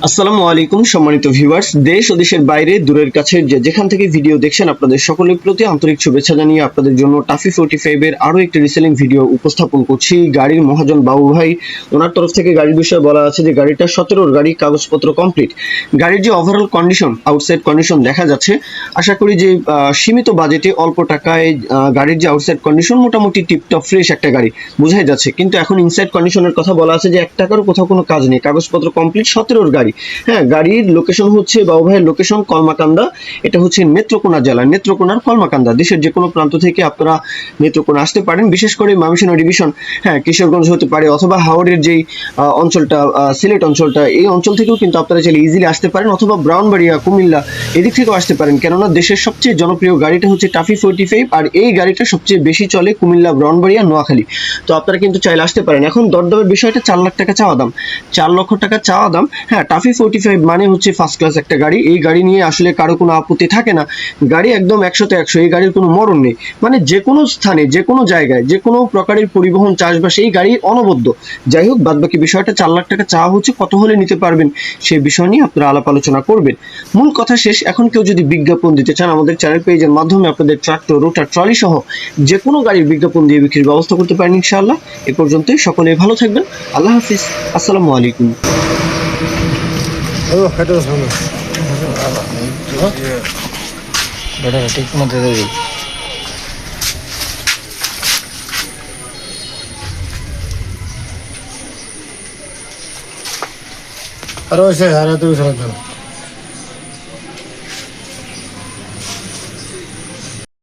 আসসালামু আলাইকুম সম্মানিত ভিউয়ার্স, দেশ ও দেশের বাইরে দূরের কাছে যেখান থেকে ভিডিও দেখছেন আপনাদের সকলের প্রতি আন্তরিক শুভেচ্ছা জানিয়ে আপনাদের জন্য টাফি 45 এর আরো একটি রিসেলিং ভিডিও উপস্থাপন করছি। গাড়ির মহাজন বাবু ভাই ওনার তরফ থেকে গাড়ির বিষয়ে বলা আছে যে গাড়িটা 17 গাড়ি, কাগজপত্র কমপ্লিট। গাড়ির যে ওভারঅল কন্ডিশন, আউটসাইড কন্ডিশন দেখা যাচ্ছে, আশা করি যে সীমিত বাজেটে অল্প টাকায় গাড়ির যে আউটসাইড কন্ডিশন মোটামুটি টিপটপ ফ্রেশ একটা গাড়ি বোঝাই যাচ্ছে। কিন্তু এখন ইনসাইড কন্ডিশনের কথা বলা আছে যে 1 টাকারও কোথাও কোনো কাজ নেই, কাগজপত্র কমপ্লিট, 17 গাড়ি। হ্যাঁ, গাড়ির লোকেশন হচ্ছে বাবু ভাইয়ের লোকেশন কলমাকান্দা। এটা হচ্ছে নেত্রকোনা জেলা, নেত্রকোনার কলমাকান্দা। দেশের যে কোনো প্রান্ত থেকে আপনারা নেত্রকোনা আসতে পারেন, বিশেষ করে ময়মনসিংহ ডিভিশন, হ্যাঁ কিশোরগঞ্জ হতে পারে, অথবা হাওড়ের যেই অঞ্চলটা, সিলেট অঞ্চলটা, এই অঞ্চল থেকেও কিন্তু আপনারা চাইলে ইজিলি আসতে পারেন, অথবা ব্রাউনবাড়িয়া, কুমিল্লা এদিক থেকেও আসতে পারেন। কেননা দেশের সবচেয়ে জনপ্রিয় গাড়িটা হচ্ছে টাফি 45, আর এই গাড়িটা সবচেয়ে বেশি চলে কুমিল্লা, ব্রাউনবাড়িয়া, নোয়াখালী। তো আপনারা কিন্তু চাইলে আসতে পারেন। এখন দরদামের বিষয়টা 4 লাখ টাকা চাওয়া দাম, 4 লক্ষ টাকা চাওয়া দাম। হ্যাঁ, টাফি 45 মানে হচ্ছে ফার্স্ট ক্লাস একটা গাড়ি। এই গাড়ি নিয়ে আসলে কারো কোনো আপত্তি থাকে না। গাড়ি একদম 100তে 100, এই গাড়ির কোনো মরণ নেই। মানে যে কোনো স্থানে, যে কোনো জায়গায়, যে কোনো প্রকারের পরিবহন চাষবাস এই গাড়ি অনবদ্য। যাই হোক, বাদবাকি বিষয়টা 4 লাখ টাকা চাওয়া হচ্ছে, কত হলে নিতে পারবেন সেই বিষয় নিয়ে আপনারা আলাপ আলোচনা করবেন। মূল কথা শেষ। এখন কেউ যদি বিজ্ঞাপন দিতে চান, আমাদের চ্যানেল পেজের মাধ্যমে আপনাদের ট্রাক্টর, রোটার, ট্রলি সহ যে কোনো গাড়ির বিজ্ঞাপন দিয়ে বিক্রির ব্যবস্থা করতে পারেন ইনশাআল্লাহ। এ পর্যন্তই, সকলে ভালো থাকবেন। আল্লাহ হাফিজ, আসসালামু আলাইকুম। ঠিক মতো দেবে। আরো আছে আর তুই